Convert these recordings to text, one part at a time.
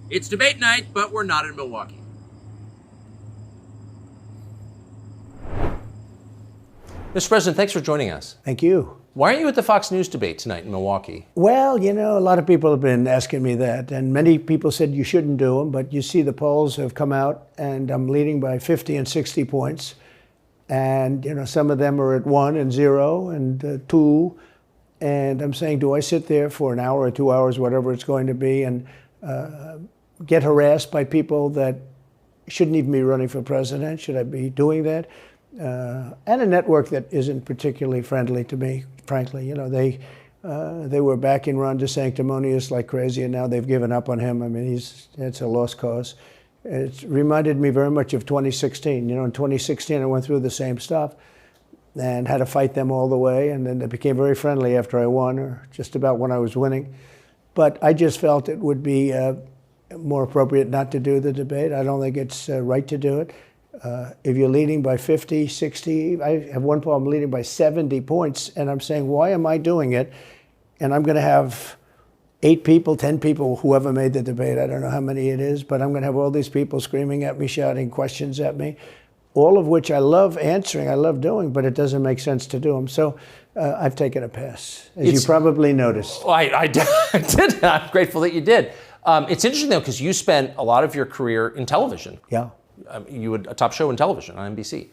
It's debate night, but we're not in Milwaukee. Mr. President, thanks for joining us. Thank you. Why aren't you at the Fox News debate tonight in Milwaukee? Well, a lot of people have been asking me that, and many people said you shouldn't do them, but you see the polls have come out, and I'm leading by 50 and 60 points. And, some of them are at 1 and 0 and 2. And I'm saying, do I sit there for an hour or 2 hours, whatever it's going to be, and get harassed by people that shouldn't even be running for president? Should I be doing that? And a network that isn't particularly friendly to me, frankly. They were backing Ron DeSanctimonious like crazy, and now they've given up on him. I mean, it's a lost cause. It reminded me very much of 2016. In 2016, I went through the same stuff and had to fight them all the way, and then they became very friendly after I won, or just about when I was winning. But I just felt it would be more appropriate not to do the debate. I don't think it's right to do it. If you're leading by 50, 60, I have one poll, I'm leading by 70 points, and I'm saying, why am I doing it? And I'm going to have 8 people, 10 people, whoever made the debate, I don't know how many it is, but I'm going to have all these people screaming at me, shouting questions at me, all of which I love answering, I love doing, but it doesn't make sense to do them. So I've taken a pass, as you probably noticed. Well, I did. I'm grateful that you did. It's interesting, though, because you spent a lot of your career in television. Yeah. You had a top show in television on NBC.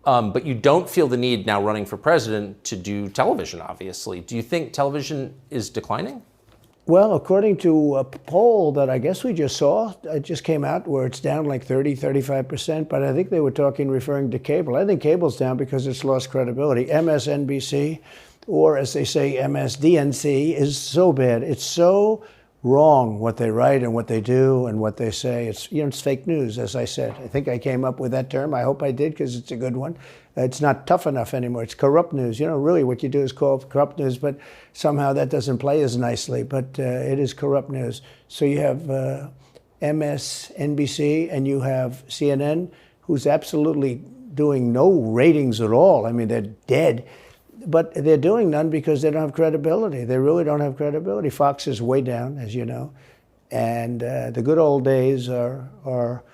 But you don't feel the need now running for president to do television, obviously. Do you think television is declining? Well, according to a poll that I guess we just saw, it just came out where it's down like 30, 35%, but I think they were referring to cable. I think cable's down because it's lost credibility. MSNBC, or as they say, MSDNC, is so bad. It's so wrong what they write and what they do and what they say. It's fake news, as I said. I think I came up with that term. I hope I did, because it's a good one. It's not tough enough anymore. It's corrupt news. Really what you do is call corrupt news, but somehow that doesn't play as nicely. But it is corrupt news. So you have MSNBC and you have CNN, who's absolutely doing no ratings at all. I mean, they're dead. But they're doing none because they don't have credibility. They really don't have credibility. Fox is way down, as you know. And the good old days are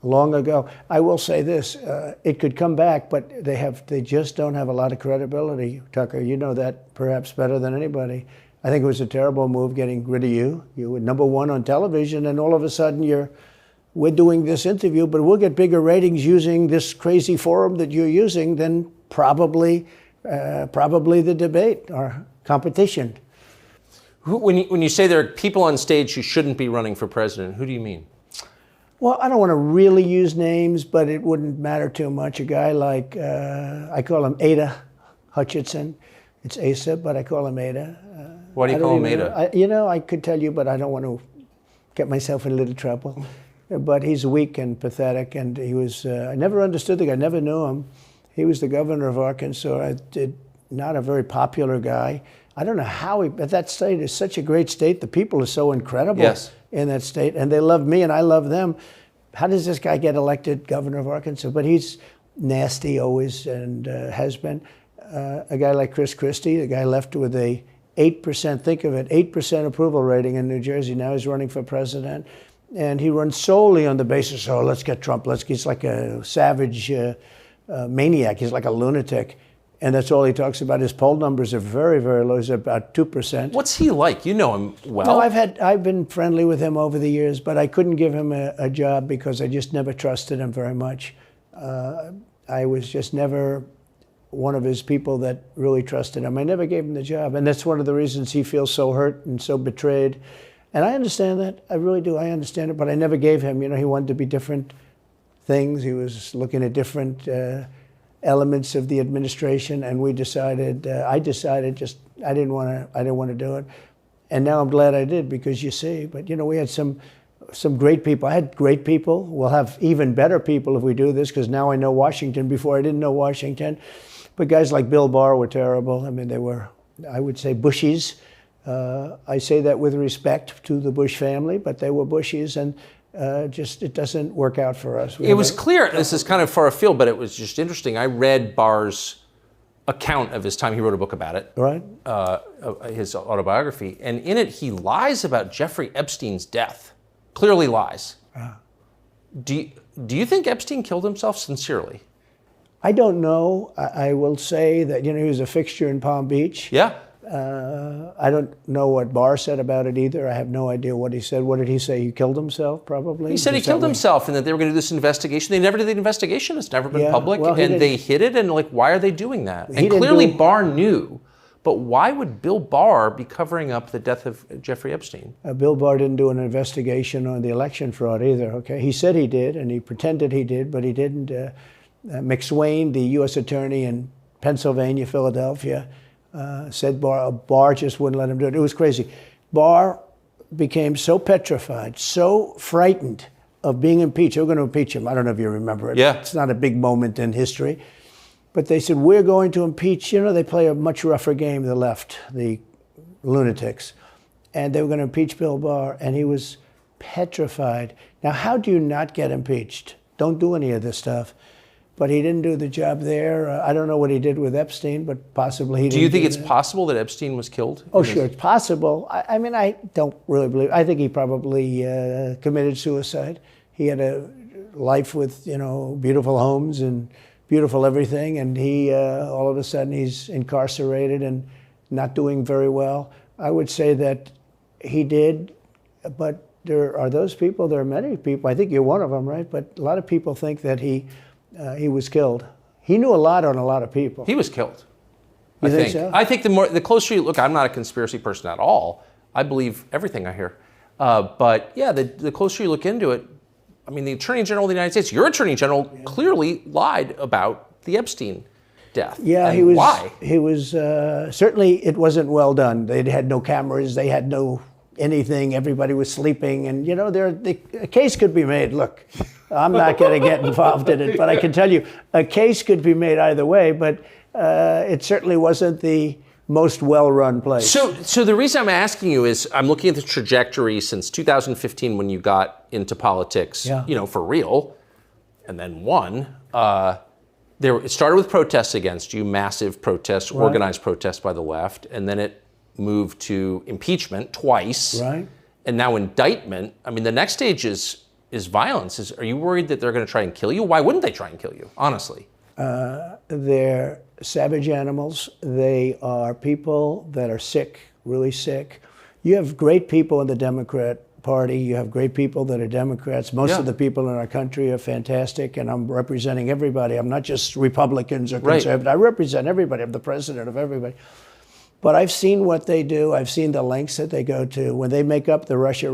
long ago. I will say this, it could come back, but they just don't have a lot of credibility, Tucker. You know that perhaps better than anybody. I think it was a terrible move getting rid of you. You were number 1 on television, and all of a sudden we're doing this interview, but we'll get bigger ratings using this crazy forum that you're using than probably the debate or competition. When you say there are people on stage who shouldn't be running for president, who do you mean? Well, I don't want to really use names, but it wouldn't matter too much. A guy like, I call him Ada Hutchinson. It's Asa, but I call him Ada. Why do you call him Ada? I could tell you, but I don't want to get myself in a little trouble. But he's weak and pathetic, and he was, I never understood the guy, never knew him. He was the governor of Arkansas, not a very popular guy. I don't know how but that state is such a great state. The people are so incredible in that state, and they love me and I love them. How does this guy get elected governor of Arkansas? But he's nasty always, and has been. A guy like Chris Christie, the guy left with a 8%, think of it, 8% approval rating in New Jersey. Now he's running for president. And he runs solely on the basis, let's get Trump. He's like a savage maniac. He's like a lunatic. And that's all he talks about. His poll numbers are very, very low. He's about 2%. What's he like? You know him well. No, I've been friendly with him over the years, but I couldn't give him a job because I just never trusted him very much. I was just never one of his people that really trusted him. I never gave him the job. And that's one of the reasons he feels so hurt and so betrayed. And I understand that. I really do. I understand it. But I never gave him. He wanted to be different things. He was looking at different elements of the administration, and I decided I didn't want to do it. And now I'm glad I did, because you see, but we had some great people. I had great people. We'll have even better people if we do this, because now I know Washington. Before I didn't know Washington. But guys like Bill Barr were terrible. I mean, they were, I would say, Bushies. I say that with respect to the Bush family, but they were Bushies, and it doesn't work out for us. It was clear, this is kind of far afield, but it was just interesting. I read Barr's account of his time. He wrote a book about it, right? His autobiography. And in it, he lies about Jeffrey Epstein's death. clearly lies. Do you think Epstein killed himself sincerely? I don't know. I will say that, he was a fixture in Palm Beach. Yeah. I don't know what Barr said about it either. I have no idea what he said. What did he say? He killed himself, probably? He said he killed himself and that they were going to do this investigation. They never did the investigation. It's never been public. Well, and they hid it. And why are they doing that? And clearly Barr knew. But why would Bill Barr be covering up the death of Jeffrey Epstein? Bill Barr didn't do an investigation on the election fraud either, okay? He said he did, and he pretended he did, but he didn't. McSwain, the U.S. attorney in Pennsylvania, Philadelphia, said Barr just wouldn't let him do it. It was crazy. Barr became so petrified, so frightened of being impeached. They were going to impeach him. I don't know if you remember it. Yeah. It's not a big moment in history. But they said, we're going to impeach. They play a much rougher game, the left, the lunatics. And they were going to impeach Bill Barr, and he was petrified. Now, how do you not get impeached? Don't do any of this stuff. But he didn't do the job there. I don't know what he did with Epstein, but possibly he didn't. Do you think it's possible that Epstein was killed? Oh, sure, it's possible. I mean, I don't really believe. I think he probably committed suicide. He had a life with, beautiful homes and beautiful everything, and he all of a sudden he's incarcerated and not doing very well. I would say that he did, but there are those people. There are many people. I think you're one of them, right? But a lot of people think that he was killed. He knew a lot on a lot of people. He was killed. You think so? I think the closer you look, I'm not a conspiracy person at all. I believe everything I hear. But yeah, the closer you look into it, I mean, the Attorney General of the United States, your Attorney General, clearly lied about the Epstein death. Yeah, and he was. Why? He was certainly. It wasn't well done. They had no cameras. They had no anything. Everybody was sleeping, and a case could be made. Look, I'm not going to get involved in it, but I can tell you a case could be made either way. But it certainly wasn't the most well-run place. So the reason I'm asking you is I'm looking at the trajectory since 2015 when you got into politics, for real, and then won. It started with protests against you, massive protests, right. Organized protests by the left, and then it moved to impeachment twice, right? And now indictment. I mean, the next stage is violence. Are you worried that they're going to try and kill you? Why wouldn't they try and kill you, honestly? They're savage animals. They are people that are sick, really sick. You have great people in the Democrat Party. You have great people that are Democrats. Most of the people in our country are fantastic, and I'm representing everybody. I'm not just Republicans or conservatives. Right. I represent everybody. I'm the president of everybody. But I've seen what they do. I've seen the lengths that they go to. When they make up the Russia,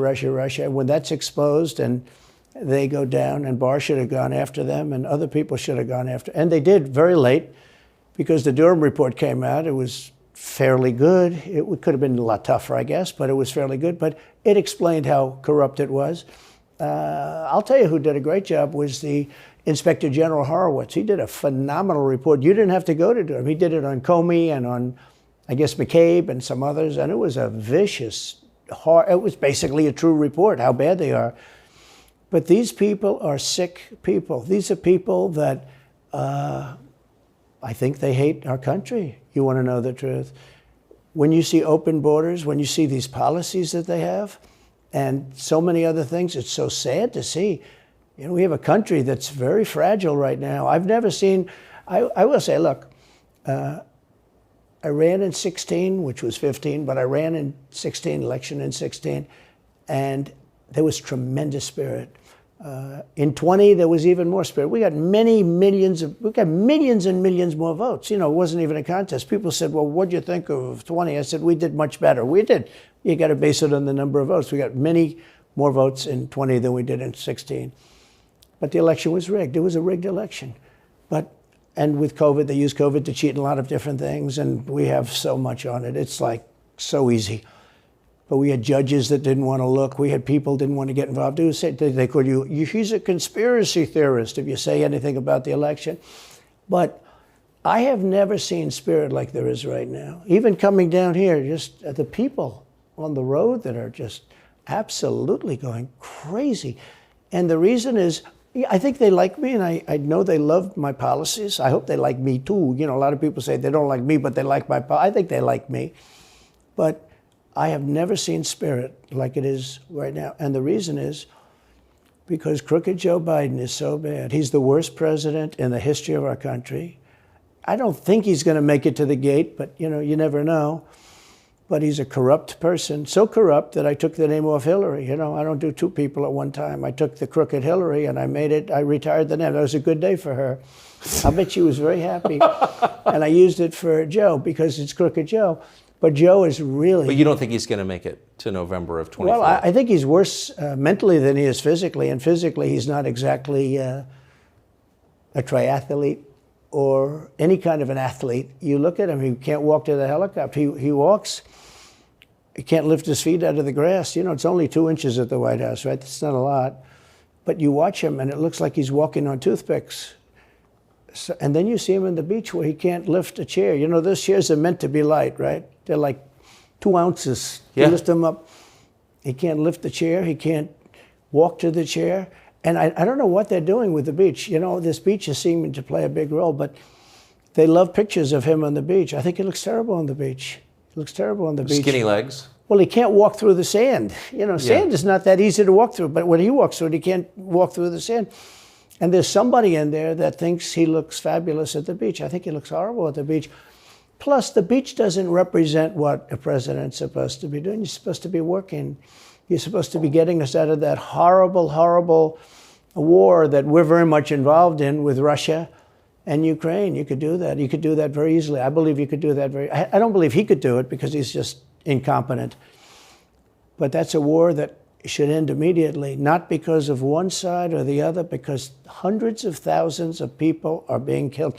when that's exposed and they go down, and Barr should have gone after them, and other people should have gone after. And they did very late, because the Durham report came out. It was fairly good. It could have been a lot tougher, I guess, but it was fairly good. But it explained how corrupt it was. I'll tell you who did a great job was the Inspector General Horowitz. He did a phenomenal report. You didn't have to go to Durham. He did it on Comey and on, I guess, McCabe and some others, and it was a vicious, it was basically a true report, how bad they are. But these people are sick people. These are people that I think they hate our country. You want to know the truth. When you see open borders, when you see these policies that they have, and so many other things, it's so sad to see. We have a country that's very fragile right now. I've never seen, I will say, look, I ran in 16, which was 15, but I ran in 16, election in 16, and there was tremendous spirit. In 20, there was even more spirit. We got millions and millions more votes. It wasn't even a contest. People said, well, what'd you think of 20? I said, we did much better. We did. You got to base it on the number of votes. We got many more votes in 20 than we did in 16. But the election was rigged. It was a rigged election. And with COVID, they used COVID to cheat in a lot of different things, and we have so much on it. It's like so easy. But we had judges that didn't want to look. We had people didn't want to get involved. They called you, he's a conspiracy theorist if you say anything about the election. But I have never seen spirit like there is right now. Even coming down here, just the people on the road that are just absolutely going crazy. And the reason is, I think they like me, and I know they love my policies. I hope they like me too. A lot of people say they don't like me, but they like my policies. I think they like me. But I have never seen spirit like it is right now. And the reason is because crooked Joe Biden is so bad. He's the worst president in the history of our country. I don't think he's going to make it to the gate, but you never know. But he's a corrupt person, so corrupt that I took the name off Hillary. I don't do two people at one time. I took the crooked Hillary and I retired the name. That was a good day for her. I bet she was very happy. And I used it for Joe because it's crooked Joe. But Joe is really... But you don't think he's going to make it to November of 24? Well, I think he's worse mentally than he is physically. And physically, he's not exactly a triathlete or any kind of an athlete. You look at him, he can't walk to the helicopter. He walks, he can't lift his feet out of the grass. It's only 2 inches at the White House, right? That's not a lot. But you watch him, and it looks like he's walking on toothpicks. So, and then you see him on the beach where he can't lift a chair. Those chairs are meant to be light, right? They're like 2 ounces. Yeah. You lift them up. He can't lift the chair. He can't walk to the chair. And I don't know what they're doing with the beach. This beach is seeming to play a big role, but they love pictures of him on the beach. I think he looks terrible on the beach. He looks terrible on the beach. Skinny legs. Well, he can't walk through the sand. Sand is not that easy to walk through, but when he walks through it, he can't walk through the sand. And there's somebody in there that thinks he looks fabulous at the beach. I think he looks horrible at the beach. Plus, the beach doesn't represent what a president's supposed to be doing. You're supposed to be working. You're supposed to be getting us out of that horrible, horrible war that we're very much involved in with Russia and Ukraine. You could do that. You could do that very easily. I believe you could do that I don't believe he could do it because he's just incompetent. But that's a war that should end immediately, not because of one side or the other, because hundreds of thousands of people are being killed.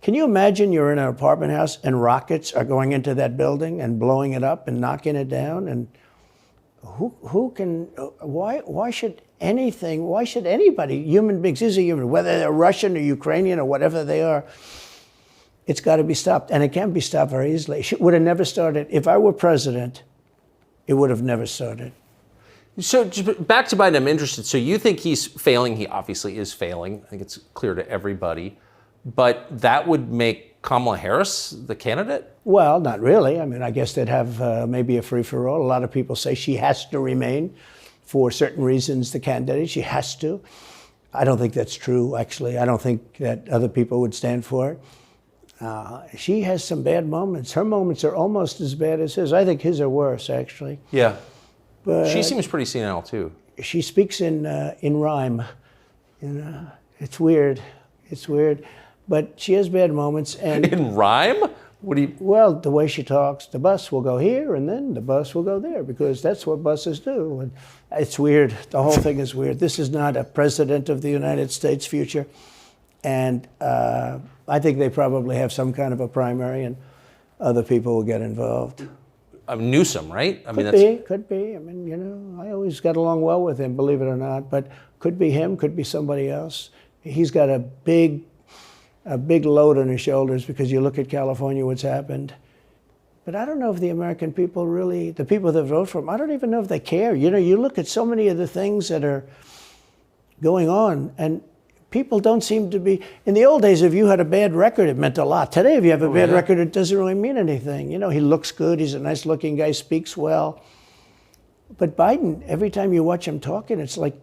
Can you imagine you're in an apartment house and rockets are going into that building and blowing it up and knocking it down? And why should anybody, human beings, these are human, whether they're Russian or Ukrainian or whatever they are, it's got to be stopped. And it can be stopped very easily. It would have never started. If I were president, it would have never started. So back to Biden, I'm interested. So you think he's failing? He obviously is failing. I think it's clear to everybody. But that would make Kamala Harris the candidate? Well, not really. I guess they'd have maybe a free-for-all. A lot of people say she has to remain for certain reasons the candidate. She has to. I don't think that's true, actually. I don't think that other people would stand for it. She has some bad moments. Her moments are almost as bad as his. I think his are worse, actually. Yeah. But she seems pretty senile, too. She speaks in rhyme. It's weird. It's weird. But she has bad moments. And in rhyme? What do you... Well, the way she talks, the bus will go here and then the bus will go there because that's what buses do. And it's weird. The whole thing is weird. This is not a president of the United States future. And I think they probably have some kind of a primary and other people will get involved. Newsom, right? Could be. I always got along well with him, believe it or not. But could be him, could be somebody else. He's got a big load on his shoulders because you look at California, what's happened. But I don't know if the American people really, the people that vote for him, I don't even know if they care. You look at so many of the things that are going on, and people don't seem to be, in the old days, if you had a bad record, it meant a lot. Today, if you have a bad record, it doesn't really mean anything. He looks good, he's a nice looking guy, speaks well. But Biden, every time you watch him talking, it's like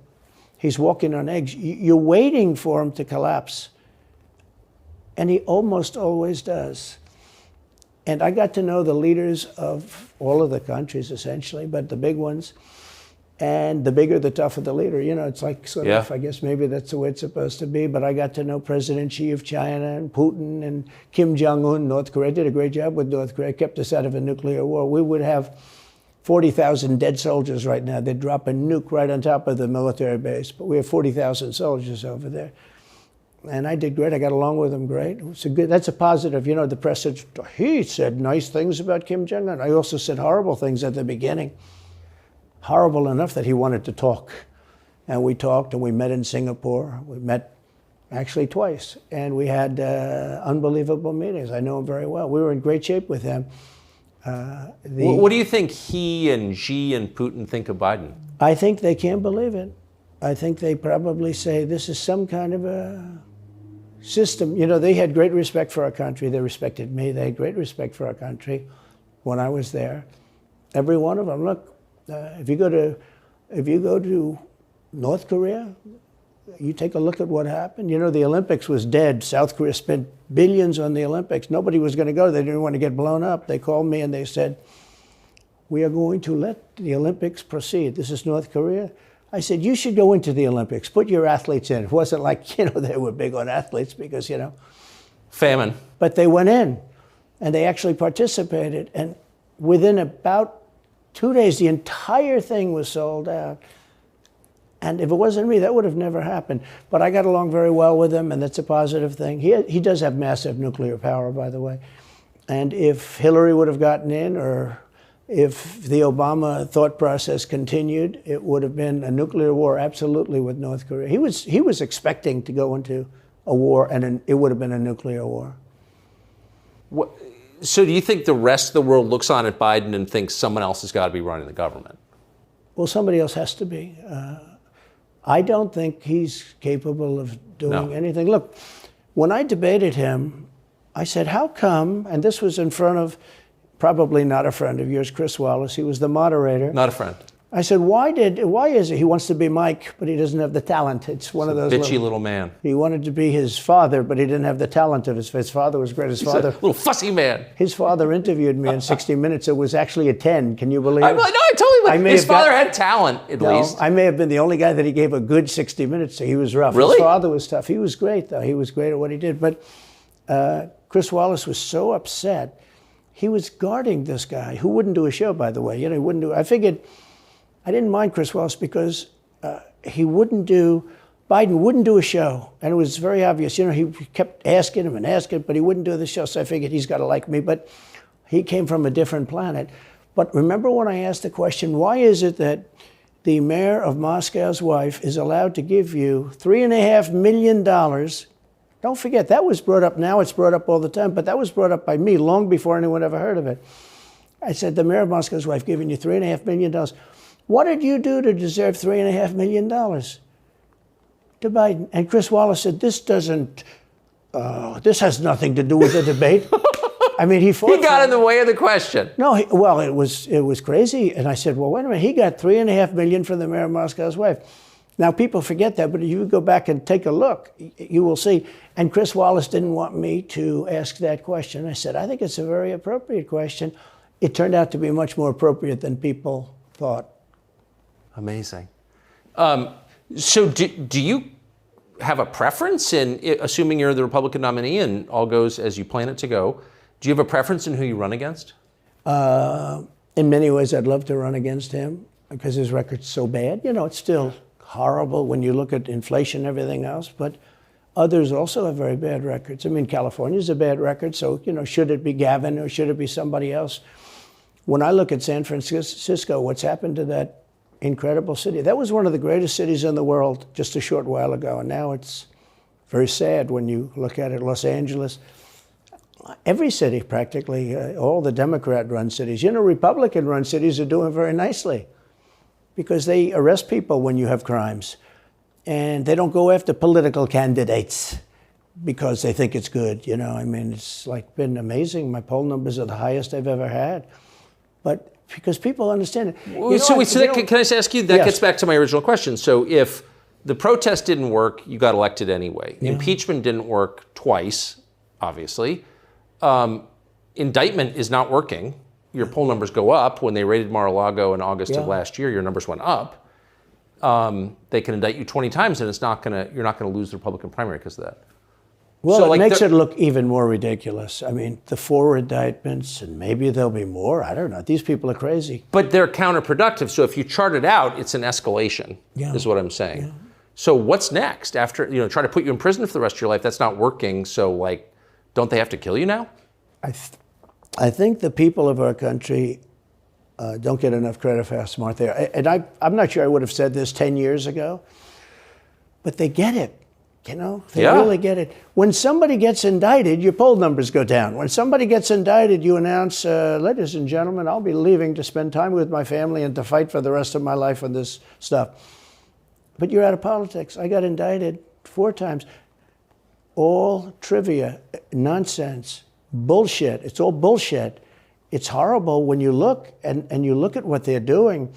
he's walking on eggs. You're waiting for him to collapse. And he almost always does. And I got to know the leaders of all of the countries, essentially, but the big ones. And the bigger, the tougher the leader. It's like sort of, I guess maybe that's the way it's supposed to be. But I got to know President Xi of China and Putin and Kim Jong-un, North Korea. Did a great job with North Korea, kept us out of a nuclear war. We would have 40,000 dead soldiers right now. They'd drop a nuke right on top of the military base. But we have 40,000 soldiers over there. And I did great. I got along with him great. That's a positive. The press said, he said nice things about Kim Jong-un. I also said horrible things at the beginning. Horrible enough that he wanted to talk. And we talked and we met in Singapore. We met actually twice. And we had unbelievable meetings. I know him very well. We were in great shape with him. What do you think he and Xi and Putin think of Biden? I think they can't believe it. I think they probably say this is some kind of a system. They had great respect for our country. They respected me. They had great respect for our country when I was there. Every one of them. Look, if you go to North Korea, you take a look at what happened. You know, the Olympics was dead. South Korea spent billions on the Olympics. Nobody was going to go. They didn't want to get blown up. They called me and they said, we are going to let the Olympics proceed. This is North Korea. I said, you should go into the Olympics. Put your athletes in. It wasn't like, you know, they were big on athletes because, you know. Famine. But they went in and they actually participated. And within about 2 days, the entire thing was sold out. And if it wasn't me, that would have never happened. But I got along very well with him, and that's a positive thing. He does have massive nuclear power, by the way. And if Hillary would have gotten in, or if the Obama thought process continued, it would have been a nuclear war, absolutely, with North Korea. He was expecting to go into a war, and it would have been a nuclear war. So do you think the rest of the world looks on at Biden and thinks someone else has got to be running the government? Well, somebody else has to be. I don't think he's capable of doing anything. Look, when I debated him, I said, how come, and this was in front of probably not a friend of yours, Chris Wallace. He was the moderator. Not a friend. I said, why is it he wants to be Mike, but he doesn't have the talent? It's one of those bitchy little man. He wanted to be his father, but he didn't have the talent of his father. Was great. His father, a little fussy man. His father interviewed me in 60 Minutes. It was actually a 10. Can you believe it? No, I totally believe. His father had talent, at least. I may have been the only guy that he gave a good 60 Minutes to. He was rough. Really? His father was tough. He was great, though. He was great at what he did. But Chris Wallace was so upset. He was guarding this guy who wouldn't do a show, by the way. You know, he wouldn't do. I figured. I didn't mind Chris Wallace because Biden wouldn't do a show. And it was very obvious. You know, he kept asking him and asking, but he wouldn't do the show. So I figured he's got to like me. But he came from a different planet. But remember when I asked the question, why is it that the mayor of Moscow's wife is allowed to give you $3.5 million? Don't forget, that was brought up. Now it's brought up all the time. But that was brought up by me long before anyone ever heard of it. I said, the mayor of Moscow's wife giving you $3.5 million. What did you do to deserve $3.5 million? To Biden. And Chris Wallace said, this has nothing to do with the debate. I mean, he fought. He got in the way of the question. No, it was crazy. And I said, well, wait a minute. He got $3.5 million from the mayor of Moscow's wife. Now, people forget that, but if you go back and take a look, you will see. And Chris Wallace didn't want me to ask that question. I said, I think it's a very appropriate question. It turned out to be much more appropriate than people thought. Amazing. So do you have a preference in, assuming you're the Republican nominee and all goes as you plan it to go, do you have a preference in who you run against? In many ways, I'd love to run against him because his record's so bad. You know, it's still horrible when you look at inflation and everything else, but others also have very bad records. I mean, California's a bad record, so, you know, should it be Gavin or should it be somebody else? When I look at San Francisco, what's happened to that incredible city? That was one of the greatest cities in the world just a short while ago, and now it's very sad when you look at it. Los Angeles, every city practically, all the Democrat-run cities. You know, Republican-run cities are doing very nicely because they arrest people when you have crimes, and they don't go after political candidates because they think it's good. You know, I mean, it's like been amazing. My poll numbers are the highest I've ever had, but because people understand it. Can I just ask you, that gets back to my original question. So if the protest didn't work, you got elected anyway. Yeah. Impeachment didn't work twice, obviously. Indictment is not working. Your poll numbers go up. When they raided Mar-a-Lago in August of last year, your numbers went up. They can indict you 20 times and you're not gonna lose the Republican primary because of that. Well, so it makes it look even more ridiculous. I mean, the 4 indictments, and maybe there'll be more. I don't know. These people are crazy. But they're counterproductive. So if you chart it out, it's an escalation, is what I'm saying. Yeah. So what's next? After, try to put you in prison for the rest of your life, that's not working. So, don't they have to kill you now? I think the people of our country don't get enough credit for how smart they are. And I'm not sure I would have said this 10 years ago, but they get it. You know, they really get it. When somebody gets indicted, your poll numbers go down. When somebody gets indicted, you announce, ladies and gentlemen, I'll be leaving to spend time with my family and to fight for the rest of my life on this stuff. But you're out of politics. I got indicted 4 times. All trivia, nonsense, bullshit. It's all bullshit. it's horrible when you look and you look at what they're doing.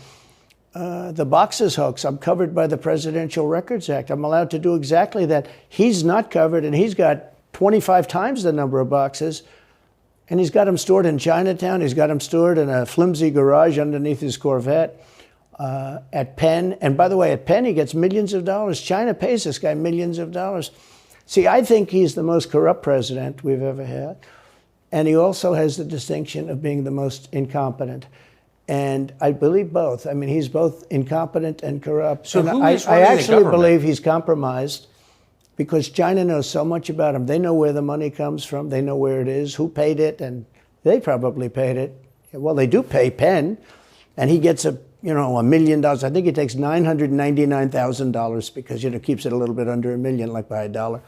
The boxes hoax, I'm covered by the Presidential Records Act. I'm allowed to do exactly that. He's not covered, and he's got 25 times the number of boxes, and he's got them stored in Chinatown. He's got them stored in a flimsy garage underneath his Corvette at Penn. And by the way, at Penn, he gets millions of dollars. China pays this guy millions of dollars. See, I think he's the most corrupt president we've ever had. And he also has the distinction of being the most incompetent. And I believe both. I mean, he's both incompetent and corrupt. So and who I is running the actually government? believe he's compromised because China knows so much about him. They know where the money comes from. They know where it is, who paid it, and they probably paid it. Well, they do pay Penn, and he gets $1 million. I think he takes $999,000 because, keeps it a little bit under $1 million, like by $1.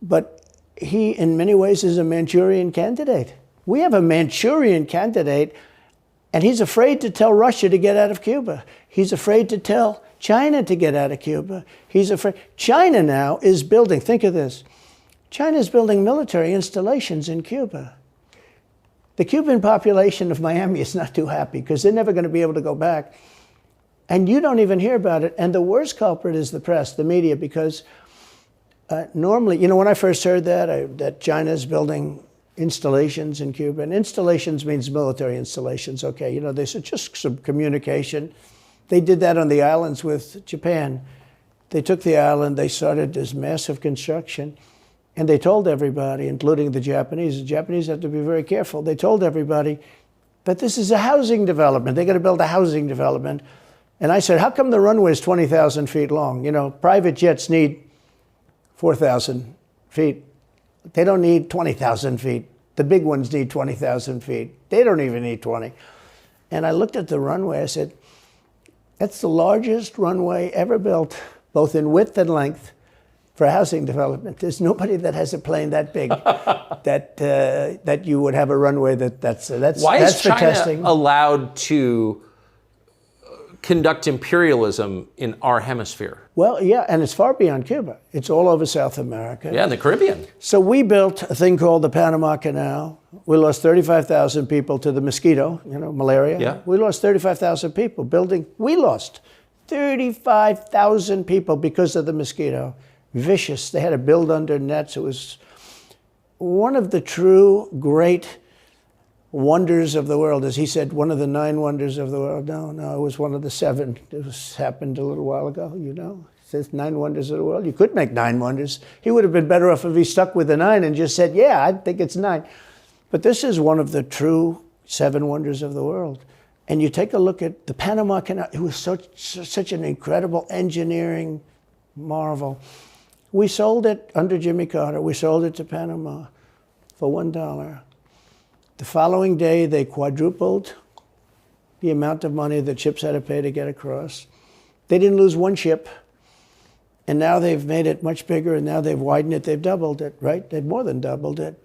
But he, in many ways, is a Manchurian candidate. We have a Manchurian candidate, and he's afraid to tell Russia to get out of Cuba. He's afraid to tell China to get out of Cuba. He's afraid. China now is building, think of this, China is building military installations in Cuba. The Cuban population of Miami is not too happy because they're never going to be able to go back. And you don't even hear about it. And the worst culprit is the press, the media, because normally, when I first heard that China is building installations in Cuba, and installations means military installations, okay, they said just some communication. They did that on the islands with Japan. They took the island, they started this massive construction, and they told everybody, including the Japanese have to be very careful. They told everybody that this is a housing development. They're going to build a housing development. And I said, how come the runway is 20,000 feet long? Private jets need 4,000 feet. They don't need 20,000 feet. The big ones need 20,000 feet. They don't even need 20. And I looked at the runway. I said, that's the largest runway ever built, both in width and length, for housing development. There's nobody that has a plane that big that you would have a runway that's Why is for China testing. allowed to conduct imperialism in our hemisphere? Well, yeah, and it's far beyond Cuba. It's all over South America. Yeah, in the Caribbean. So we built a thing called the Panama Canal. We lost 35,000 people to the mosquito, malaria. Yeah. We lost 35,000 people building. We lost 35,000 people because of the mosquito. Vicious. They had to build under nets. It was one of the true great wonders of the world. As he said, one of the 9 wonders of the world. No, it was one of the 7. It happened a little while ago, It says 9 wonders of the world. You could make 9 wonders. He would have been better off if he stuck with the 9 and just said, yeah, I think it's 9. But this is one of the true 7 wonders of the world. And you take a look at the Panama Canal. It was such an incredible engineering marvel. We sold it under Jimmy Carter. We sold it to Panama for $1. The following day, they quadrupled the amount of money that ships had to pay to get across. They didn't lose one ship. And now they've made it much bigger, and now they've widened it. They've doubled it, right? They've more than doubled it.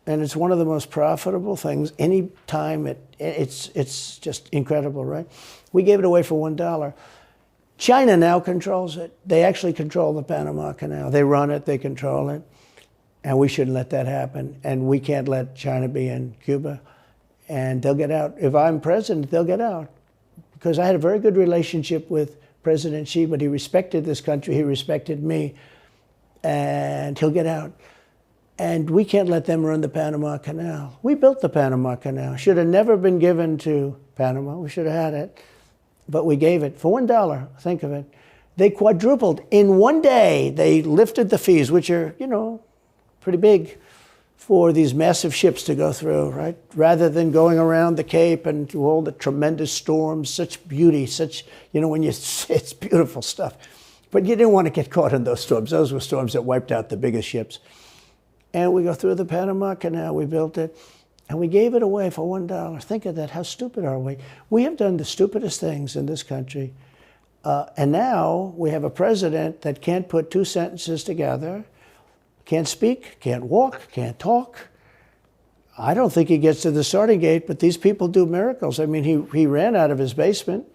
And it's one of the most profitable things. Any time it's just incredible, right? We gave it away for $1. China now controls it. They actually control the Panama Canal. They run it, they control it. And we shouldn't let that happen. And we can't let China be in Cuba. And they'll get out. If I'm president, they'll get out. Because I had a very good relationship with President Xi, but he respected this country, he respected me. And he'll get out. And we can't let them run the Panama Canal. We built the Panama Canal. Should have never been given to Panama. We should have had it. But we gave it for $1. Think of it. They quadrupled. In one day, they lifted the fees, which are, pretty big, for these massive ships to go through, right? Rather than going around the Cape and through all the tremendous storms, such beauty, it's beautiful stuff. But you didn't want to get caught in those storms. Those were storms that wiped out the biggest ships. And we go through the Panama Canal, we built it, and we gave it away for $1. Think of that, how stupid are we? We have done the stupidest things in this country. And now we have a president that can't put 2 sentences together, can't speak, can't walk, can't talk. I don't think he gets to the starting gate, but these people do miracles. I mean, he ran out of his basement,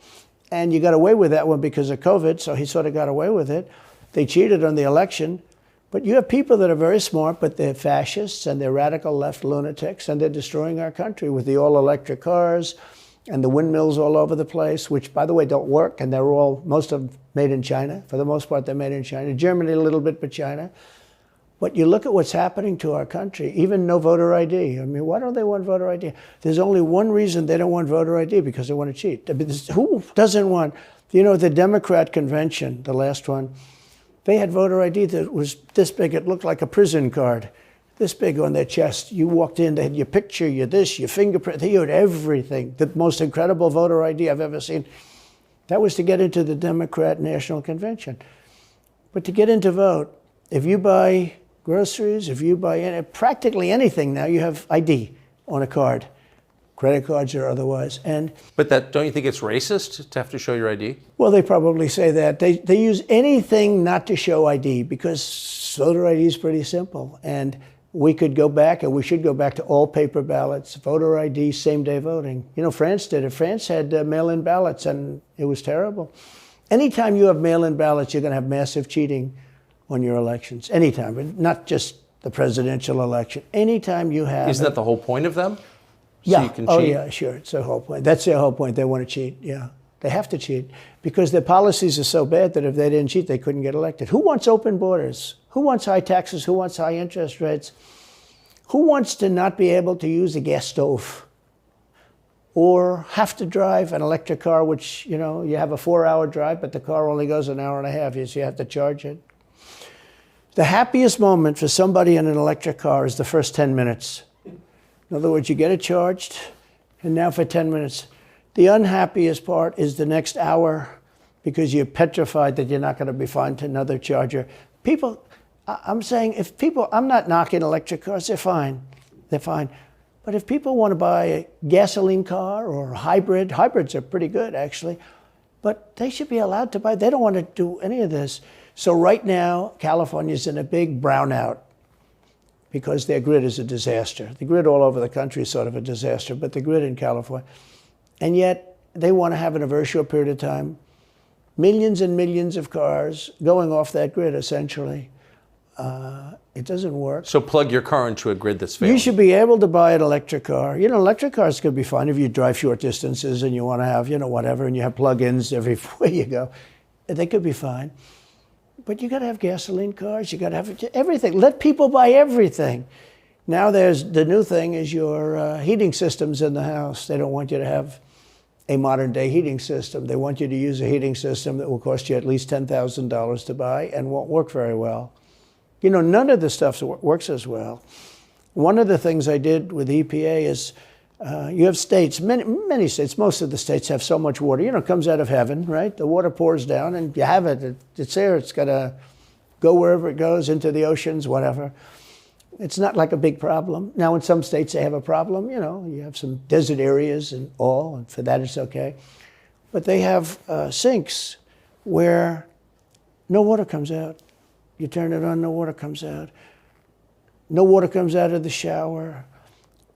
and you got away with that one because of COVID, so he sort of got away with it. They cheated on the election. But you have people that are very smart, but they're fascists and they're radical left lunatics, and they're destroying our country with the all-electric cars and the windmills all over the place, which, by the way, don't work, and they're all, most of them made in China. For the most part, they're made in China. Germany a little bit, but China. But you look at what's happening to our country, even no voter ID. I mean, why don't they want voter ID? There's only one reason they don't want voter ID, because they want to cheat. I mean, who doesn't want, the Democrat convention, the last one, they had voter ID that was this big. It looked like a prison card, this big on their chest. You walked in, they had your picture, your this, your fingerprint. They had everything. The most incredible voter ID I've ever seen. That was to get into the Democrat National Convention. But to get in to vote, if you buy groceries, if you buy practically anything now, you have ID on a card, credit cards or otherwise. But don't you think it's racist to have to show your ID? Well, they probably say that. They use anything not to show ID, because voter ID is pretty simple. And we could go back, and we should go back to all paper ballots, voter ID, same-day voting. France did it. France had mail-in ballots, and it was terrible. Anytime you have mail-in ballots, you're going to have massive cheating on your elections. Anytime, but not just the presidential election. Anytime you have... Isn't that the whole point of them? Yeah. So you can cheat? Oh, yeah, sure. It's their whole point. That's their whole point. They want to cheat, yeah. They have to cheat because their policies are so bad that if they didn't cheat, they couldn't get elected. Who wants open borders? Who wants high taxes? Who wants high interest rates? Who wants to not be able to use a gas stove or have to drive an electric car, which, you have a 4-hour drive, but the car only goes an hour and a half, so you have to charge it. The happiest moment for somebody in an electric car is the first 10 minutes. In other words, you get it charged, and now for 10 minutes. The unhappiest part is the next hour, because you're petrified that you're not going to be found another charger. People, I'm saying, I'm not knocking electric cars, they're fine. They're fine. But if people want to buy a gasoline car or a hybrid, hybrids are pretty good, actually, but they should be allowed to buy. They don't want to do any of this. So right now, California's in a big brownout, because their grid is a disaster. The grid all over the country is sort of a disaster, but the grid in California. And yet, they want to have, in a very short period of time, millions and millions of cars going off that grid, essentially. It doesn't work. So plug your car into a grid that's failing. You should be able to buy an electric car. Electric cars could be fine if you drive short distances and you want to have, whatever, and you have plug-ins everywhere you go. They could be fine. But you got to have gasoline cars. You got to have everything. Let people buy everything. Now the new thing is your heating systems in the house. They don't want you to have a modern day heating system. They want you to use a heating system that will cost you at least $10,000 to buy and won't work very well. None of the stuff works as well. One of the things I did with EPA is you have states, many states, most of the states have so much water. It comes out of heaven, right? The water pours down and you have it. It's there. It's got to go wherever it goes, into the oceans, whatever. It's not like a big problem. Now, in some states, they have a problem. You have some desert areas and all, and for that, it's okay. But they have sinks where no water comes out. You turn it on, no water comes out. No water comes out of the shower.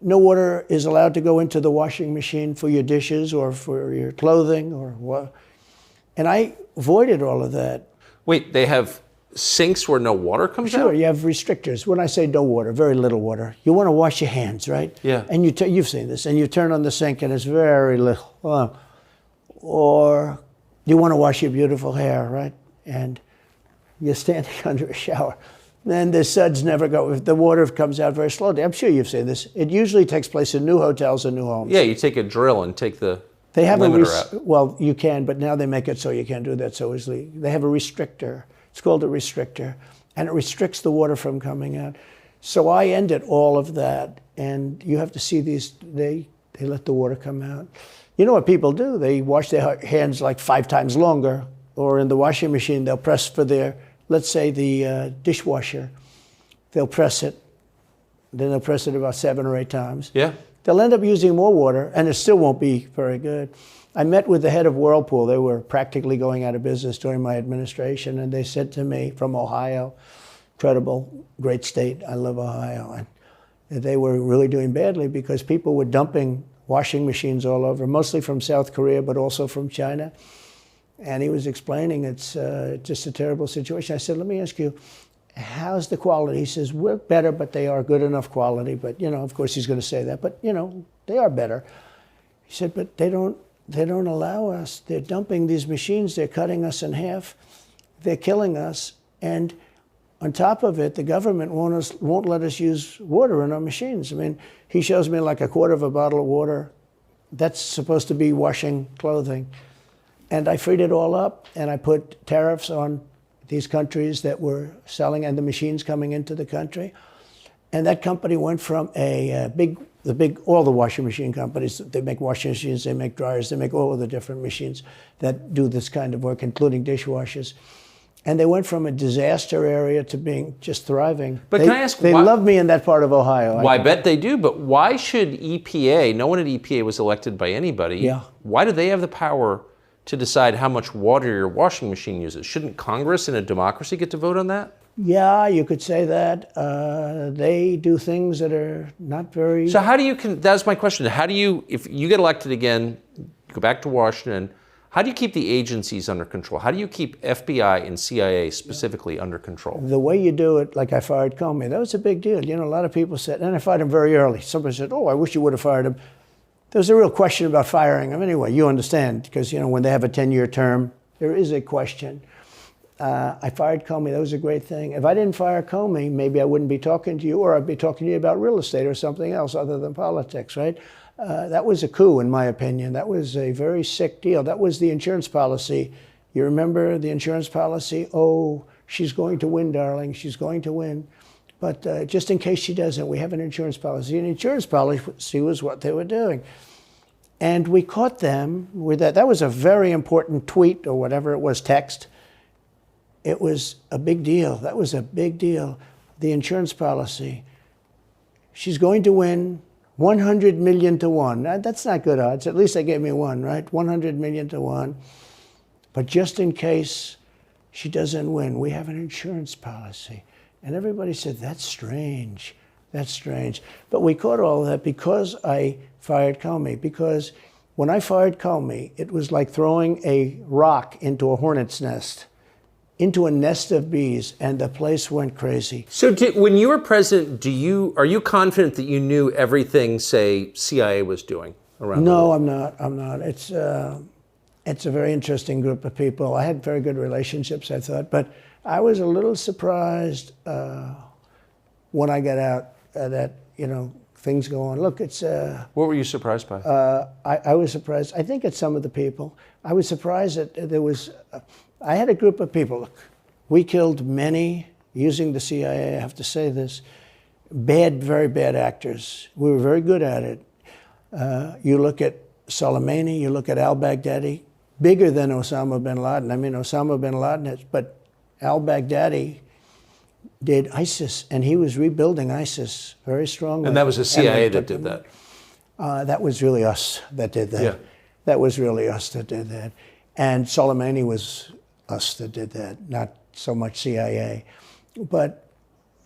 No water is allowed to go into the washing machine for your dishes or for your clothing or what. And I avoided all of that. Wait, they have sinks where no water comes out? Sure, you have restrictors. When I say no water, very little water. You want to wash your hands, right? Yeah. And you've seen this, and you turn on the sink and it's very little. Or you want to wash your beautiful hair, right? And you're standing under a shower. Then the suds never go. The water comes out very slowly. I'm sure you've seen this. It usually takes place in new hotels and new homes. Yeah, you take a drill and take the they have limiter out. Well, you can, but now they make it so you can't do that so easily. They have a restrictor. It's called a restrictor, and it restricts the water from coming out. So I ended all of that, and you have to see these. They let the water come out. You know what people do? They wash their hands like 5 times longer, or in the washing machine, they'll press for their. Let's say the dishwasher, they'll press it, then they'll press it about 7 or 8 times. Yeah. They'll end up using more water, and it still won't be very good. I met with the head of Whirlpool. They were practically going out of business during my administration, and they said to me, from Ohio, incredible, great state, I love Ohio, and they were really doing badly because people were dumping washing machines all over, mostly from South Korea, but also from China. And he was explaining it's just a terrible situation. I said, let me ask you, how's the quality? He says, we're better, but they are good enough quality. But, of course he's going to say that. But, they are better. He said, but they don't allow us. They're dumping these machines. They're cutting us in half. They're killing us. And on top of it, the government won't let us use water in our machines. I mean, he shows me like a quarter of a bottle of water. That's supposed to be washing clothing. And I freed it all up, and I put tariffs on these countries that were selling and the machines coming into the country. And that company went from all the washing machine companies, they make washing machines, they make dryers, they make all of the different machines that do this kind of work, including dishwashers. And they went from a disaster area to being just thriving. But can I ask, they love me in that part of Ohio. Well, I bet they do, but why should EPA, no one at EPA was elected by anybody, why do they have the power to decide how much water your washing machine uses? Shouldn't Congress in a democracy get to vote on that? Yeah, you could say that. They do things that are not very... So how do you, that's my question, how do you, if you get elected again, go back to Washington, how do you keep the agencies under control? How do you keep FBI and CIA specifically under control? The way you do it, like I fired Comey, that was a big deal. A lot of people said, and I fired him very early. Somebody said, oh, I wish you would have fired him. There was a real question about firing him. Anyway, you understand, because, when they have a 10-year term, there is a question. I fired Comey. That was a great thing. If I didn't fire Comey, maybe I wouldn't be talking to you, or I'd be talking to you about real estate or something else other than politics, right? That was a coup, in my opinion. That was a very sick deal. That was the insurance policy. You remember the insurance policy? Oh, she's going to win, darling. She's going to win. But just in case she doesn't, we have an insurance policy. An insurance policy was what they were doing. And we caught them with that. That was a very important tweet or whatever it was, text. It was a big deal. That was a big deal. The insurance policy. She's going to win 100 million to 1. Now, that's not good odds. At least they gave me 1, right? 100 million to 1. But just in case she doesn't win, we have an insurance policy. And everybody said, that's strange. That's strange. But we caught all that because I fired Comey. Because when I fired Comey, it was like throwing a rock into a hornet's nest, into a nest of bees, and the place went crazy. So when you were president, are you confident that you knew everything, say, CIA was doing around the world? No, I'm not. It's a very interesting group of people. I had very good relationships, I thought, but I was a little surprised when I got out that, things go on. Look, it's... What were you surprised by? I was surprised. I think it's some of the people. I was surprised that there was... I had a group of people. Look, we killed many, using the CIA, I have to say this, very bad actors. We were very good at it. You look at Soleimani, you look at al-Baghdadi, bigger than Osama bin Laden. I mean, Osama bin Laden, but al-Baghdadi did ISIS, and he was rebuilding ISIS very strongly. And that was the CIA that did that? That was really us that did that. Yeah. That was really us that did that. And Soleimani was us that did that, not so much CIA. But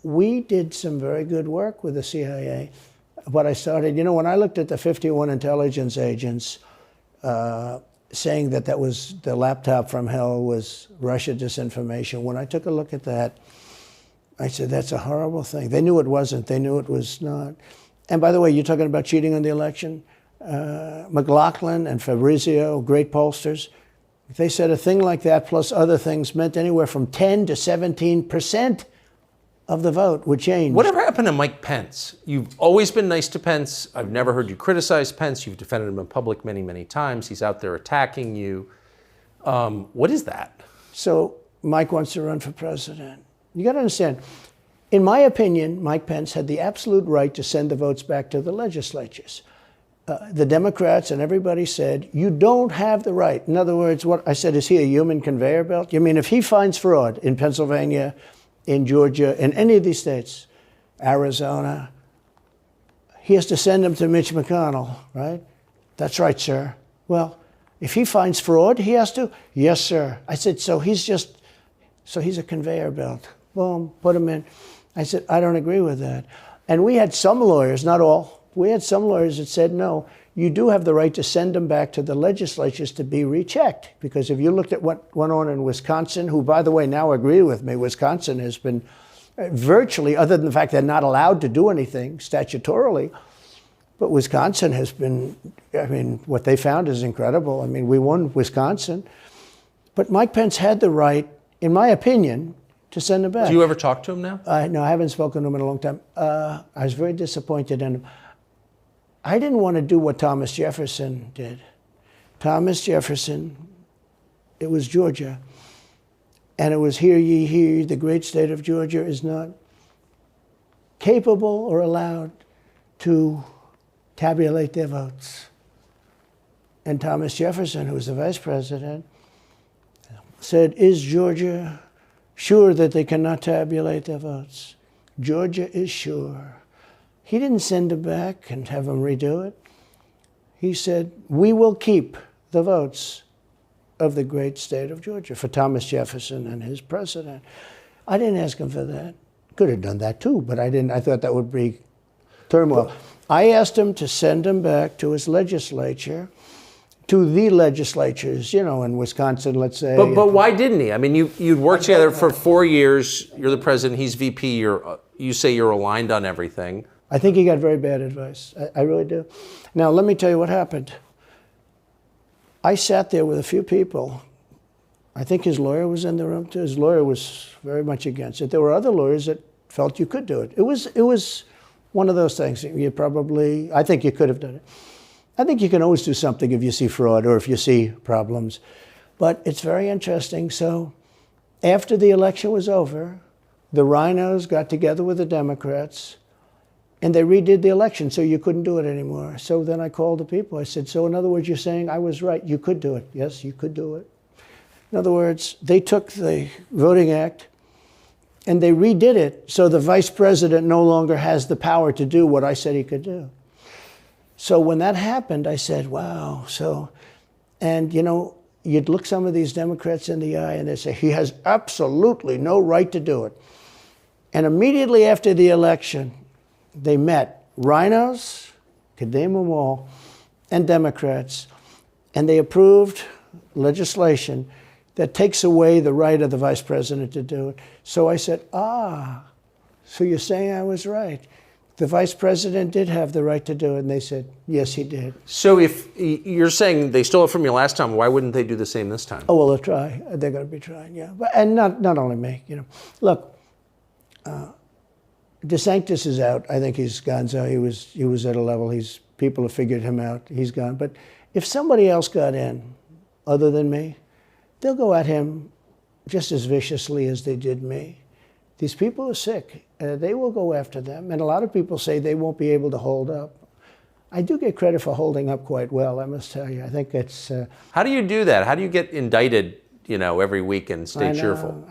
we did some very good work with the CIA. But I started, when I looked at the 51 intelligence agents saying that was the laptop from hell was Russia disinformation, when I took a look at that, I said, that's a horrible thing. They knew it wasn't. They knew it was not. And by the way, you're talking about cheating on the election? McLaughlin and Fabrizio, great pollsters, they said a thing like that plus other things meant anywhere from 10 to 17% of the vote would change. Whatever happened to Mike Pence? You've always been nice to Pence. I've never heard you criticize Pence. You've defended him in public many, many times. He's out there attacking you. What is that? So Mike wants to run for president. You got to understand, in my opinion, Mike Pence had the absolute right to send the votes back to the legislatures. The Democrats and everybody said, you don't have the right. In other words, what I said, is he a human conveyor belt? You mean if he finds fraud in Pennsylvania, in Georgia, in any of these states, Arizona, he has to send them to Mitch McConnell, right? That's right, sir. Well, if he finds fraud, he has to? Yes, sir. I said, so he's a conveyor belt. Boom, put him in. I said, I don't agree with that. And we had some lawyers, not all, we had some lawyers that said, no, you do have the right to send them back to the legislatures to be rechecked. Because if you looked at what went on in Wisconsin, who, by the way, now agree with me, Wisconsin has been virtually, other than the fact they're not allowed to do anything statutorily. But Wisconsin has been, I mean, what they found is incredible. I mean, we won Wisconsin. But Mike Pence had the right, in my opinion, to send him back. Do you ever talk to him now? No, I haven't spoken to him in a long time. I was very disappointed in him. I didn't want to do what Thomas Jefferson did. Thomas Jefferson, it was Georgia. And it was, hear ye, hear ye, the great state of Georgia is not capable or allowed to tabulate their votes. And Thomas Jefferson, who was the vice president, said, is Georgia sure that they cannot tabulate their votes? Georgia is sure. He didn't send them back and have them redo it. He said, we will keep the votes of the great state of Georgia for Thomas Jefferson and his president. I didn't ask him for that. Could have done that too, but I didn't. I thought that would be turmoil. I asked him to send him back to his legislature, to the legislatures, you know, in Wisconsin, let's say. But why didn't he? I mean, you'd worked together for 4 years. You're the president. He's VP. You say you're aligned on everything. I think he got very bad advice. I really do. Now, let me tell you what happened. I sat there with a few people. I think his lawyer was in the room too. His lawyer was very much against it. There were other lawyers that felt you could do it. It was one of those things. I think you could have done it. I think you can always do something if you see fraud or if you see problems. But it's very interesting. So after the election was over, the rhinos got together with the Democrats and they redid the election, so you couldn't do it anymore. So then I called the people. I said, so in other words, you're saying I was right. You could do it. Yes, you could do it. In other words, they took the Voting Act and they redid it so the vice president no longer has the power to do what I said he could do. So when that happened, I said, wow. And you know, you'd look some of these Democrats in the eye and they'd say, he has absolutely no right to do it. And immediately after the election, they met rhinos, could name them all, and Democrats, and they approved legislation that takes away the right of the vice president to do it. So I said, so you're saying I was right. The vice president did have the right to do it, and they said, yes, he did. So if you're saying they stole it from you last time, why wouldn't they do the same this time? Oh, well, they'll try. They're going to be trying, yeah. And not only me, you know. Look, DeSantis is out. I think he's gone. So he was at a level. People have figured him out. He's gone. But if somebody else got in, other than me, they'll go at him just as viciously as they did me. These people are sick. They will go after them. And a lot of people say they won't be able to hold up. I do get credit for holding up quite well, I must tell you. I think it's... How do you do that? How do you get indicted, you know, every week and stay cheerful?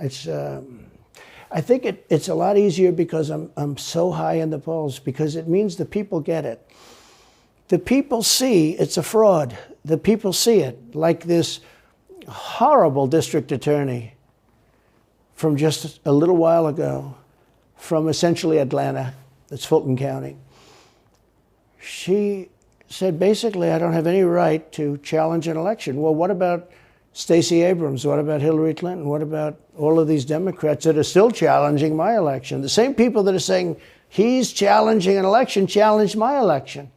I think it's a lot easier because I'm so high in the polls, because it means the people get it. The people see it's a fraud. The people see it. Like this horrible district attorney from just a little while ago, from essentially Atlanta, it's Fulton County. She said, basically, I don't have any right to challenge an election. Well, what about Stacey Abrams? What about Hillary Clinton? What about all of these Democrats that are still challenging my election? The same people that are saying he's challenging an election challenged my election.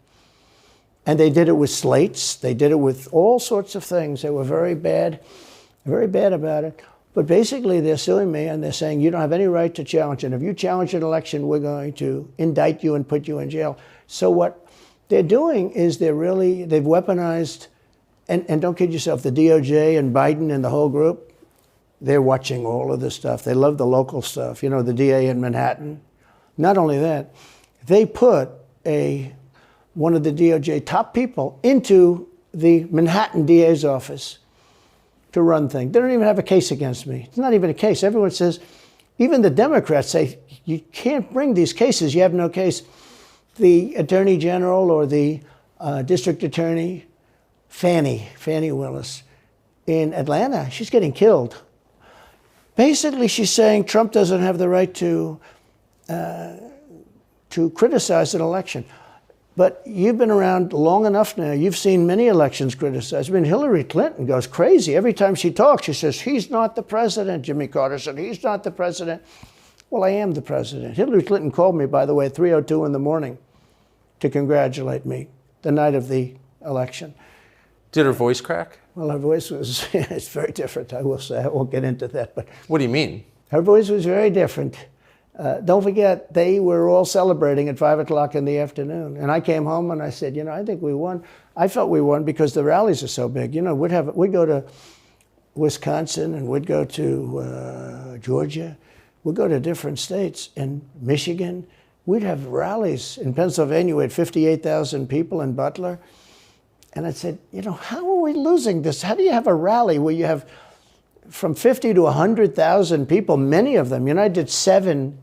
And they did it with slates. They did it with all sorts of things. They were very bad about it. But basically, they're suing me, and they're saying, you don't have any right to challenge it. If you challenge an election, we're going to indict you and put you in jail. So what they're doing is they've weaponized, and don't kid yourself, the DOJ and Biden and the whole group, they're watching all of this stuff. They love the local stuff. You know, the DA in Manhattan. Not only that, they put one of the DOJ top people into the Manhattan DA's office to run things. They don't even have a case against me. It's not even a case. Everyone says, even the Democrats say, you can't bring these cases. You have no case. The Attorney General or the District Attorney, Fannie Willis, in Atlanta, she's getting killed. Basically, she's saying Trump doesn't have the right to criticize an election. But you've been around long enough now. You've seen many elections criticized. I mean, Hillary Clinton goes crazy. Every time she talks, she says, he's not the president. Jimmy Carter said, he's not the president. Well, I am the president. Hillary Clinton called me, by the way, at 3:02 in the morning to congratulate me the night of the election. Did her voice crack? Well, her voice was, it's very different, I will say. I won't get into that. But what do you mean? Her voice was very different. Don't forget, they were all celebrating at 5 o'clock in the afternoon. And I came home and I said, I think we won. I felt we won because the rallies are so big. We'd go to Wisconsin and we'd go to Georgia. We'd go to different states. In Michigan, we'd have rallies. In Pennsylvania, we had 58,000 people in Butler. And I said, how are we losing this? How do you have a rally where you have from 50 to 100,000 people, many of them? I did 7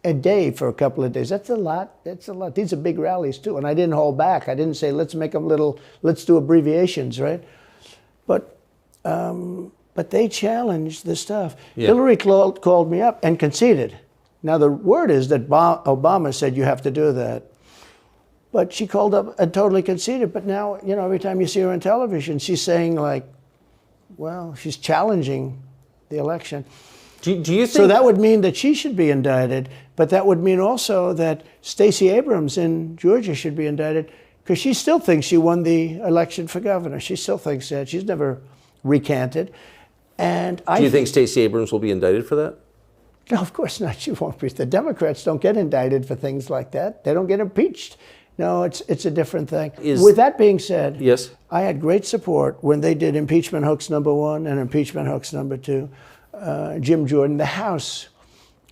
a day for a couple of days. That's a lot. That's a lot. These are big rallies, too. And I didn't hold back. I didn't say, let's make them let's do abbreviations, right? But they challenged the stuff. Yeah. Hillary called me up and conceded. Now, the word is that Obama said you have to do that. But she called up and totally conceded. But now, every time you see her on television, she's saying, she's challenging the election. Do you think... So that would mean that she should be indicted, but that would mean also that Stacey Abrams in Georgia should be indicted, because she still thinks she won the election for governor. She still thinks that. She's never recanted. And do you think Stacey Abrams will be indicted for that? No, of course not. She won't be. The Democrats don't get indicted for things like that. They don't get impeached. No, it's a different thing. With that being said, yes, I had great support when they did impeachment hoax #1 and impeachment hoax #2. Jim Jordan, the House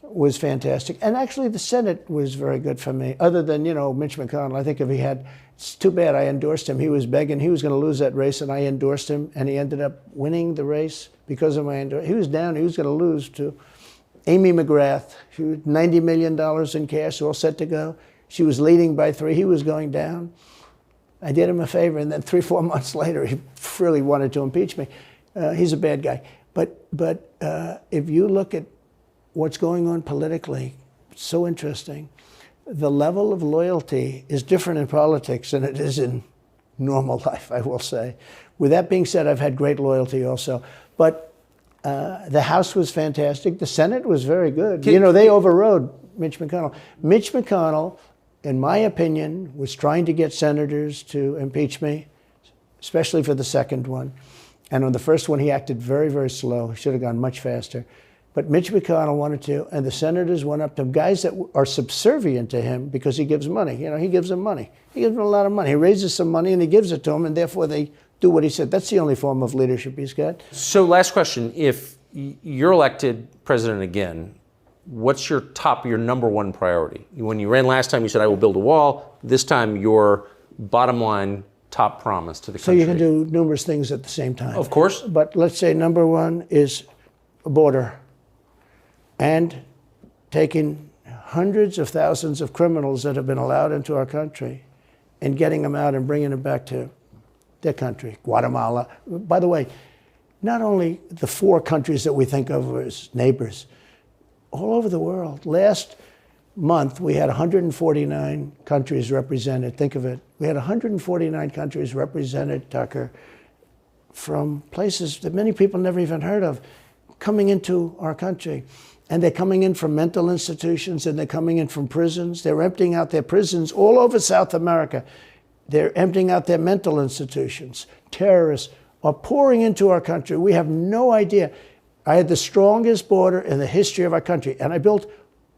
was fantastic. And actually the Senate was very good for me, other than, Mitch McConnell. I think it's too bad I endorsed him. He was begging, he was going to lose that race, and I endorsed him, and he ended up winning the race because of my endorsement. He was down, he was going to lose to Amy McGrath. She was $90 million in cash, all set to go. She was leading by 3. He was going down. I did him a favor, and then 3-4 months later, he really wanted to impeach me. He's a bad guy. But if you look at what's going on politically, it's so interesting. The level of loyalty is different in politics than it is in normal life, I will say. With that being said, I've had great loyalty also. But the House was fantastic. The Senate was very good. They overrode Mitch McConnell. Mitch McConnell, in my opinion, was trying to get senators to impeach me, especially for the second one. And on the first one, he acted very, very slow. He should have gone much faster. But Mitch McConnell wanted to, and the senators went up to him, guys that are subservient to him because he gives money. He gives them money. He gives them a lot of money. He raises some money and he gives it to them, and therefore they do what he said. That's the only form of leadership he's got. So last question. If you're elected president again, what's your number one priority? When you ran last time, you said, I will build a wall. This time, your bottom line top promise to the country. So you can do numerous things at the same time. Of course. But let's say number one is a border, and taking hundreds of thousands of criminals that have been allowed into our country and getting them out and bringing them back to their country, Guatemala. By the way, not only the 4 countries that we think of as neighbors, all over the world. Last month, we had 149 countries represented. Think of it. We had 149 countries represented, Tucker, from places that many people never even heard of, coming into our country. And they're coming in from mental institutions, and they're coming in from prisons. They're emptying out their prisons all over South America. They're emptying out their mental institutions. Terrorists are pouring into our country. We have no idea. I had the strongest border in the history of our country, and I built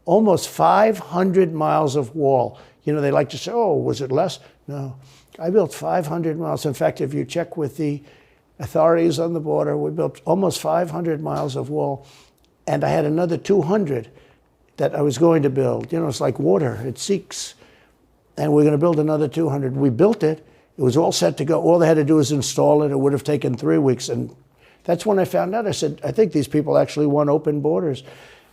almost 500 miles of wall. They like to say, oh, was it less? No. I built 500 miles. In fact, if you check with the authorities on the border, we built almost 500 miles of wall, and I had another 200 that I was going to build. It's like water. It seeks. And we're going to build another 200. We built it. It was all set to go. All they had to do was install it. It would have taken 3 weeks. And that's when I found out. I said, I think these people actually want open borders.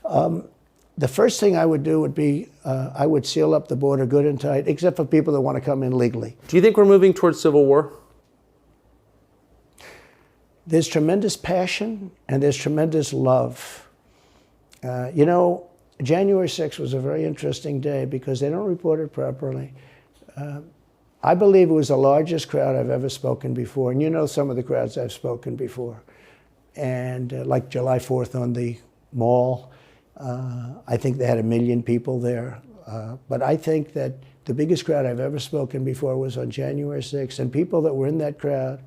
The first thing I would do would be I would seal up the border good and tight, except for people that want to come in legally. Do you think we're moving towards civil war? There's tremendous passion and there's tremendous love. January 6th was a very interesting day because they don't report it properly. I believe it was the largest crowd I've ever spoken before. And some of the crowds I've spoken before. And like July 4th on the Mall. I think they had 1 million people there. But I think that the biggest crowd I've ever spoken before was on January 6th. And people that were in that crowd,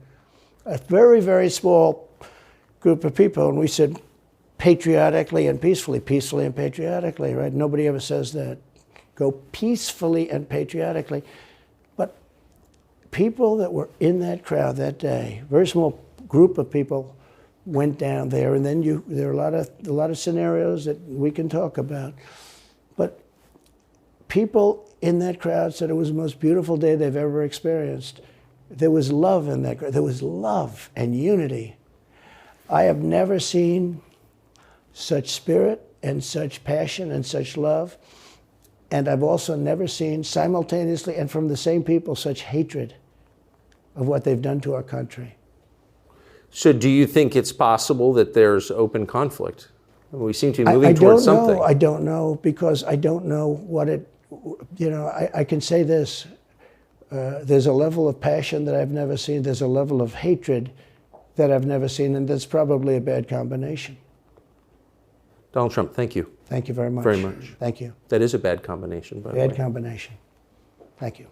a very, very small group of people, and we said patriotically and peacefully and patriotically, right? Nobody ever says that. Go peacefully and patriotically. But people that were in that crowd that day, very small group of people, went down there, and then there are a lot of scenarios that we can talk about. But people in that crowd said it was the most beautiful day they've ever experienced. There was love in that crowd. There was love and unity. I have never seen such spirit and such passion and such love. And I've also never seen simultaneously and from the same people such hatred of what they've done to our country. So do you think it's possible that there's open conflict? We seem to be moving towards something. I don't know, because I don't know what it, I can say this. There's a level of passion that I've never seen. There's a level of hatred that I've never seen, and that's probably a bad combination. Donald Trump, thank you. Thank you very much. Very much. Thank you. That is a bad combination, by the way. Bad combination. Thank you.